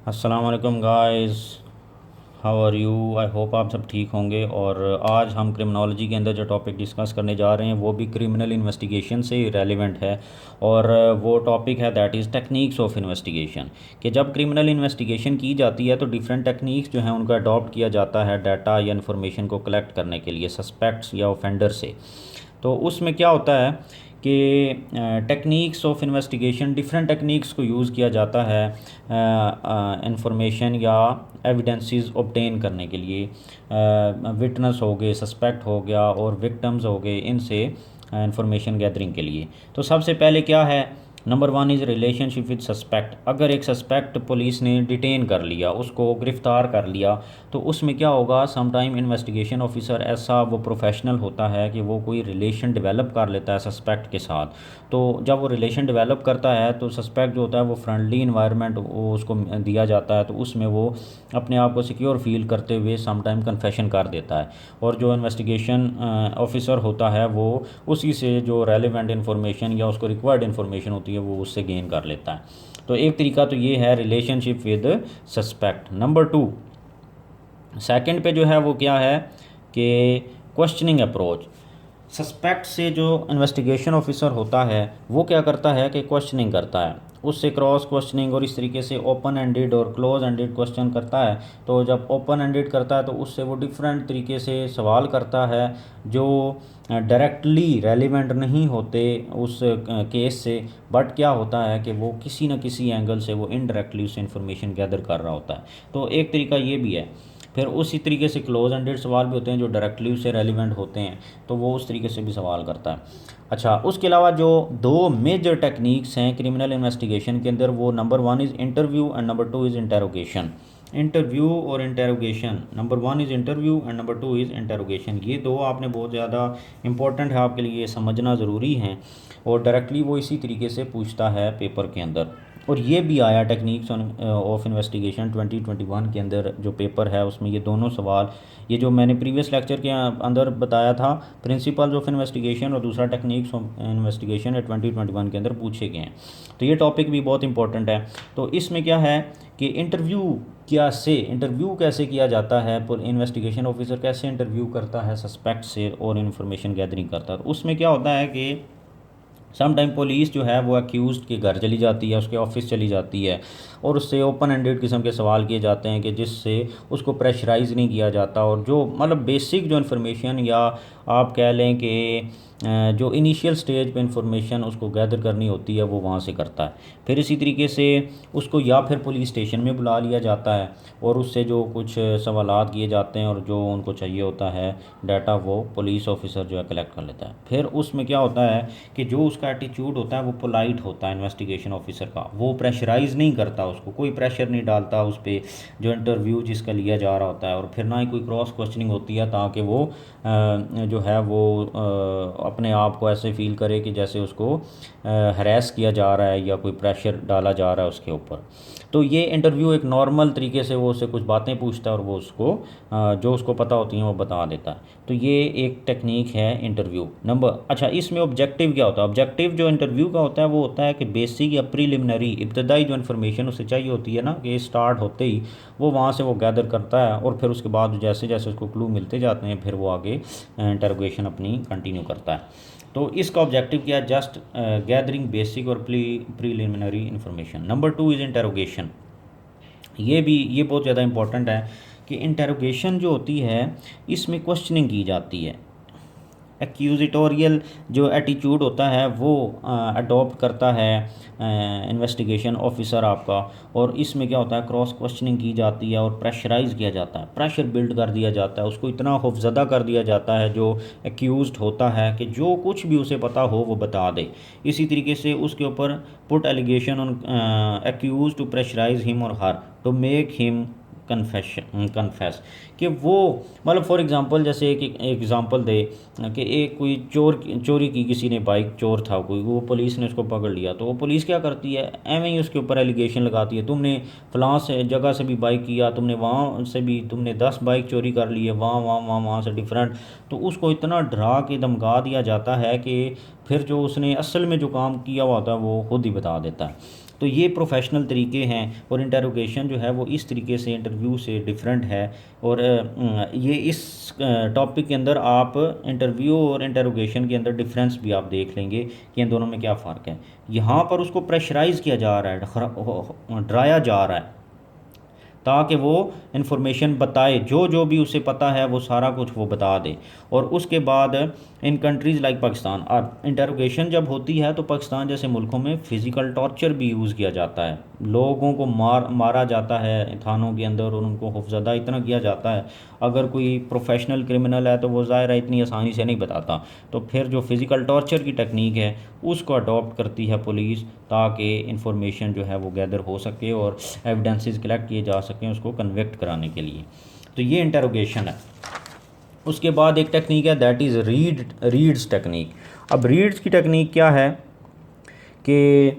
अस्सलाम वालेकुम guys. How are you? I hope आप सब ठीक होंगे। और आज हम क्रिमिनोलॉजी के अंदर जो टॉपिक डिस्कस करने जा रहे हैं वो भी क्रिमिनल इन्वेस्टिगेशन से रेलिवेंट है। और वो टॉपिक है that is techniques of investigation. कि जब क्रिमिनल इन्वेस्टिगेशन की जाती है तो डिफरेंट टेक्निक्स जो हैं उनका अडॉप्ट किया जाता है डाटा या इन्फॉर्मेशन को कलेक्ट करने के लिए सस्पेक्ट्स या ऑफेंडर से। तो उसमें क्या होता है कि techniques of investigation different techniques को यूज़ किया जाता है इंफॉर्मेशन या एविडेंसेस ऑब्टेन करने के लिए। विटनेस हो गए, सस्पेक्ट हो गया और विक्टिम्स हो गए, इनसे इंफॉर्मेशन गैदरिंग के लिए। तो सबसे पहले क्या है, number one is relationship with suspect. अगर एक सस्पेक्ट पुलिस ने डिटेन कर लिया, उसको गिरफ़्तार कर लिया, तो उसमें क्या होगा, समटाइम इन्वेस्टिगेशन ऑफिसर ऐसा वो प्रोफेशनल होता है कि वो कोई रिलेशन डेवलप कर लेता है सस्पेक्ट के साथ। तो जब वो रिलेशन डेवलप करता है तो सस्पेक्ट जो होता है वो फ्रेंडली इन्वायरमेंट वो उसको दिया जाता है, तो उसमें वो अपने आप को सिक्योर फील करते हुए समटाइम कन्फेशन कर देता है। और जो इन्वेस्टिगेशन ऑफिसर होता है वो उसी से जो रेलिवेंट इन्फॉर्मेशन या उसको रिक्वायर्ड इन्फॉर्मेशन होती है वो उससे गेन कर लेता है। तो एक तरीका तो ये है relationship with suspect. Number two, second पे जो है वो क्या है कि क्वेश्चनिंग अप्रोच। सस्पेक्ट से जो इन्वेस्टिगेशन ऑफिसर होता है वो क्या करता है कि क्वेश्चनिंग करता है, उससे क्रॉस क्वेश्चनिंग और इस तरीके से ओपन एंडेड और क्लोज एंडेड क्वेश्चन करता है। तो जब ओपन एंडेड करता है तो उससे वो डिफरेंट तरीके से सवाल करता है जो डायरेक्टली रेलिवेंट नहीं होते उस केस से, बट क्या होता है कि वो किसी न किसी एंगल से वो इनडायरेक्टली उस इंफॉर्मेशन गैदर कर रहा होता है। तो एक तरीका ये भी है। फिर उसी तरीके से क्लोज एंडेड सवाल भी होते हैं जो डायरेक्टली उससे रेलिवेंट होते हैं, तो वो उस तरीके से भी सवाल करता है। अच्छा, उसके अलावा जो दो मेजर टेक्निक्स हैं क्रिमिनल इन्वेस्टिगेशन के अंदर, वो number one is interview and number two is interrogation. Interview और interrogation, number one is interview and number two is interrogation, ये दो आपने बहुत ज़्यादा इंपॉर्टेंट है आपके लिए, समझना ज़रूरी है। और डायरेक्टली वो इसी तरीके से पूछता है पेपर के अंदर। और ये भी आया टेक्निक्स ऑफ इन्वेस्टिगेशन 2021 के अंदर जो पेपर है उसमें ये दोनों सवाल, ये जो मैंने प्रीवियस लेक्चर के अंदर बताया था प्रिंसिपल्स ऑफ इन्वेस्टिगेशन और दूसरा टेक्निक्स ऑफ इन्वेस्टिगेशन 2021 के अंदर पूछे गए हैं। तो ये टॉपिक भी बहुत इंपॉर्टेंट है। तो इसमें क्या है कि इंटरव्यू कैसे किया जाता है, इन्वेस्टिगेशन ऑफिसर कैसे इंटरव्यू करता है सस्पेक्ट से और इन्फॉर्मेशन गैदरिंग करता है। तो उसमें क्या होता है कि सम टाइम पुलिस जो है वो अक्यूज़ के घर चली जाती है, उसके ऑफिस चली जाती है और उससे ओपन एंडेड किस्म के सवाल किए जाते हैं कि जिससे उसको प्रेशराइज़ नहीं किया जाता, और जो मतलब बेसिक जो इन्फॉर्मेशन या आप कह लें कि जो इनिशियल स्टेज पे इंफॉर्मेशन उसको गैदर करनी होती है वो वहाँ से करता है। फिर इसी तरीके से उसको या फिर पुलिस स्टेशन में बुला लिया जाता है और उससे जो कुछ सवालात किए जाते हैं और जो उनको चाहिए होता है डाटा वो पुलिस ऑफिसर जो है कलेक्ट कर लेता है। फिर उसमें क्या होता है कि जो उसका एटीट्यूड होता है वो पोलाइट होता है इन्वेस्टिगेशन ऑफिसर का, वो प्रेशराइज़ नहीं करता, उसको कोई प्रेशर नहीं डालता उस पर जो इंटरव्यू जिसका लिया जा रहा होता है। और फिर ना ही कोई क्रॉस क्वेश्चनिंग होती है ताकि वो जो है वो अपने आप को ऐसे फील करे कि जैसे उसको हरेस किया जा रहा है या कोई प्रेशर डाला जा रहा है उसके ऊपर। तो ये इंटरव्यू एक नॉर्मल तरीके से वो उससे कुछ बातें पूछता है और वो उसको जो उसको पता होती हैं वो बता देता है। तो ये एक टेक्निक है इंटरव्यू नंबर। अच्छा, इसमें ऑब्जेक्टिव क्या होता है? ऑब्जेक्टिव जो इंटरव्यू का होता है वो होता है कि बेसिक या प्रीलिमिनरी इब्तदाई जो इन्फॉर्मेशन उसे चाहिए होती है ना, कि स्टार्ट होते ही वो वहाँ से वो गैदर करता है और फिर उसके बाद जैसे जैसे उसको क्लू मिलते जाते हैं फिर वो आगे इंटरोगेशन अपनी कंटिन्यू करता है। तो इसका ऑब्जेक्टिव क्या है? जस्ट गैदरिंग बेसिक और preliminary information. Number two is interrogation. ये बहुत ज़्यादा इंपॉर्टेंट है कि इंटरोगेशन जो होती है इसमें क्वेश्चनिंग की जाती है। एक्यूजिटोरियल जो एटीट्यूड होता है वो अडॉप्ट करता है इन्वेस्टिगेशन ऑफिसर आपका, और इसमें क्या होता है क्रॉस क्वेश्चनिंग की जाती है और प्रेशराइज़ किया जाता है, प्रेशर बिल्ड कर दिया जाता है, उसको इतना खौफज़दा कर दिया जाता है जो एक्यूज़ड होता है कि जो कुछ भी उसे पता हो वो बता दे। इसी तरीके से उसके ऊपर put allegation on accused to pressurize him और हर टू मेक हिम कन्फेस, कि वो मतलब फॉर एग्ज़ाम्पल जैसे एक एग्ज़ाम्पल दे कि एक कोई चोरी की किसी ने बाइक, चोर था कोई, वो पुलिस ने उसको पकड़ लिया, तो वो पुलिस क्या करती है एवं ही उसके ऊपर एलिगेशन लगाती है, तुमने फलां से जगह से भी बाइक किया, तुमने वहाँ से भी तुमने 10 बाइक चोरी कर ली है, वहाँ से डिफरेंट। तो उसको इतना डरा के धमका दिया जाता है कि फिर जो उसने असल में जो काम किया हुआ होता है वो खुद ही बता देता है। तो ये प्रोफेशनल तरीके हैं और इंटरोगेशन जो है वो इस तरीके से इंटरव्यू से डिफरेंट है। और ये इस टॉपिक के अंदर आप इंटरव्यू और इंटरोगेशन के अंदर डिफरेंस भी आप देख लेंगे कि इन दोनों में क्या फ़र्क है। यहाँ पर उसको प्रेशराइज़ किया जा रहा है, डराया जा रहा है ताकि वो इन्फॉर्मेशन बताए, जो जो भी उसे पता है वो सारा कुछ वो बता दे। और उसके बाद इन कंट्रीज़ लाइक पाकिस्तान, और इंटरोगेशन जब होती है तो पाकिस्तान जैसे मुल्कों में फ़िज़िकल टॉर्चर भी यूज़ किया जाता है, लोगों को मारा जाता है थानों के अंदर और उनको खौफजदा इतना किया जाता है। अगर कोई प्रोफेशनल क्रिमिनल है तो वो ज़ाहिर है इतनी आसानी से नहीं बताता, तो फिर जो फ़िज़िकल टॉर्चर की टेक्निक है उसको अडॉप्ट करती है पुलिस ताकि इंफॉर्मेशन जो है वो गैदर हो सके और एविडेंसेस कलेक्ट किए जा सकें उसको कन्विक्ट कराने के लिए। तो ये इंटरोगेशन है। उसके बाद एक टेक्निक है दैट इज़ रीड्स टेक्निक। अब रीड्स की टेक्निक क्या है कि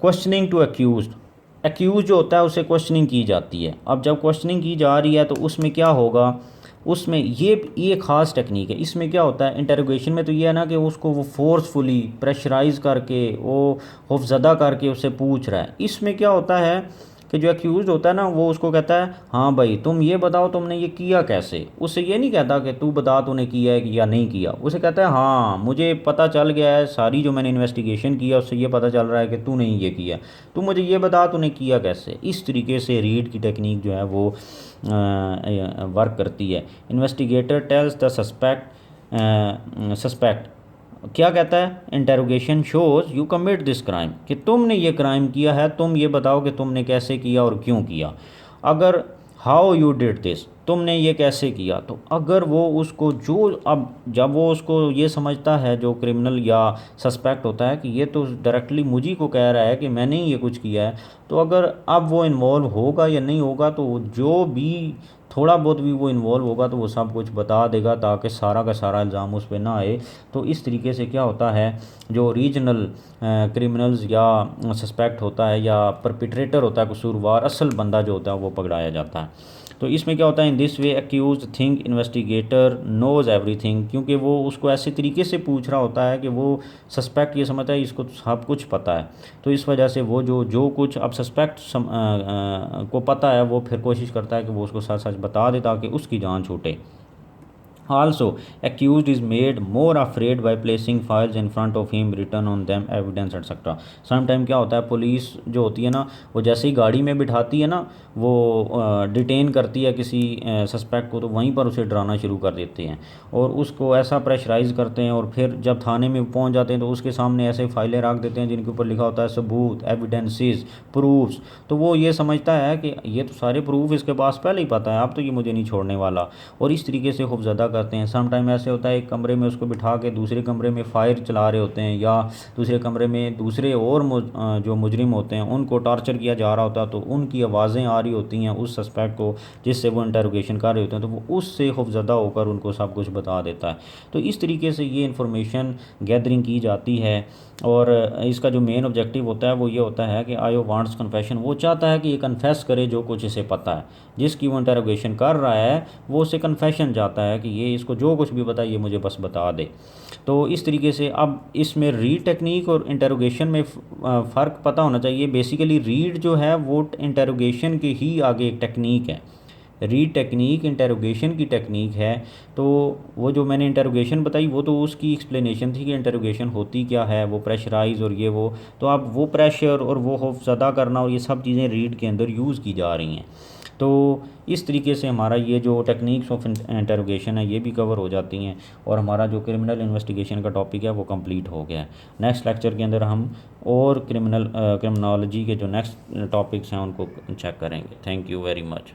क्वेश्चनिंग टू एक्यूज जो होता है उससे क्वेश्चनिंग की जाती है। अब जब क्वेश्चनिंग की जा रही है तो उसमें क्या होगा, उसमें ये ख़ास टेक्निक है। इसमें क्या होता है इंटरोगेशन में, तो ये है ना कि उसको वो फोर्सफुली प्रेशराइज़ करके वो खौफज़दा करके उससे पूछ रहा है। इसमें क्या होता है कि जो एक्यूज होता है ना वो उसको कहता है हाँ भाई तुम ये बताओ तुमने ये किया कैसे। उससे ये नहीं कहता कि तू बता तूने किया है या नहीं किया, उसे कहता है हाँ मुझे पता चल गया है, सारी जो मैंने इन्वेस्टिगेशन किया उससे ये पता चल रहा है कि तू नहीं ये किया, तू मुझे ये बता तूने किया कैसे। इस तरीके से रीड की टेक्निक जो है वो वर्क करती है। इन्वेस्टिगेटर टेल्स द सस्पेक्ट क्या कहता है, interrogation shows you commit this crime, कि तुमने ये क्राइम किया है, तुम ये बताओ कि तुमने कैसे किया और क्यों किया। अगर हाउ यू डिड दिस, तुमने ये कैसे किया, तो अगर वो उसको जो अब जब वो उसको ये समझता है जो क्रिमिनल या सस्पेक्ट होता है कि ये तो डायरेक्टली मुझी को कह रहा है कि मैंने ही ये कुछ किया है, तो अगर अब वो इन्वॉल्व होगा या नहीं होगा, तो जो भी थोड़ा बहुत भी वो इन्वॉल्व होगा तो वो सब कुछ बता देगा ताकि सारा का सारा इल्ज़ाम उस पर ना आए। तो इस तरीके से क्या होता है जो रीजनल क्रिमिनल्स या सस्पेक्ट होता है या परपिट्रेटर होता है कसूरवार, असल बंदा जो होता है वो पकड़ाया जाता है। तो इसमें क्या होता है in this way accused think investigator knows everything, क्योंकि वो उसको ऐसे तरीके से पूछ रहा होता है कि वो सस्पेक्ट ये समझता है इसको सब कुछ पता है। तो इस वजह से वो जो कुछ अब सस्पेक्ट को पता है वो फिर कोशिश करता है कि वो उसको सच सच बता दे ताकि उसकी जान छूटे। Also, accused is made more afraid by placing files in front of him, written on them evidence etc. Sometime क्या होता है पुलिस जो होती है ना वो जैसे ही गाड़ी में बिठाती है ना वो डिटेन करती है किसी सस्पेक्ट को, तो वहीं पर उसे डराना शुरू कर देते हैं और उसको ऐसा प्रेशराइज़ करते हैं और फिर जब थाने में पहुंच जाते हैं तो उसके सामने ऐसे फाइलें रख देते हैं जिनके ऊपर लिखा होता है सबूत, एविडेंसेस, प्रूफ्स। तो वो ये समझता है कि ये तो सारे प्रूफ इसके पास पहले ही पता है, अब तो ये मुझे नहीं छोड़ने वाला, और इस तरीके से खौफज़दा करते हैं। सम टाइम ऐसे होता है एक कमरे में उसको बिठा के दूसरे कमरे में फायर चला रहे होते हैं या दूसरे कमरे में दूसरे और जो मुजरिम होते हैं उनको टॉर्चर किया जा रहा होता है, तो उनकी आवाज़ें आ रही होती हैं उस सस्पेक्ट को जिससे वो इंटरोगेशन कर रहे होते हैं, तो वो उससे खौफज़दा होकर उनको सब कुछ बता देता है। तो इस तरीके से ये इन्फॉर्मेशन गैदरिंग की जाती है और इसका जो मेन ऑब्जेक्टिव होता है वो ये होता है कि आयो वांट्स कन्फेशन, वो चाहता है कि ये कन्फेस करे जो कुछ इसे पता है, जिसकी वो इंटरोगेशन कर रहा है वो उसे कन्फेशन चाहता है कि ये इसको जो कुछ भी पता है ये मुझे बस बता दे। तो इस तरीके से अब इसमें रीड टेक्निक और इंटरोगेशन में फ़र्क पता होना चाहिए। बेसिकली रीड जो है वो इंटरोगेशन के ही आगे एक टेक्निक है, रीड टेक्निक इंटरोगेशन की टेक्निक है। तो वो जो मैंने इंटरोगेशन बताई वो तो उसकी एक्सप्लेनेशन थी कि इंटरोगेशन होती क्या है, वो प्रेशराइज और ये वो, तो अब वो प्रेशर और वो खौफज़दा करना और ये सब चीज़ें रीड के अंदर यूज़ की जा रही हैं। तो इस तरीके से हमारा ये जो टेक्निक्स ऑफ इंटरोगेशन है ये भी कवर हो जाती हैं और हमारा जो क्रिमिनल इन्वेस्टिगेशन का टॉपिक है वो कंप्लीट हो गया है। नेक्स्ट लेक्चर के अंदर हम और क्रिमिनोलॉजी के जो नेक्स्ट टॉपिक्स हैं उनको चेक करेंगे। Thank you very much.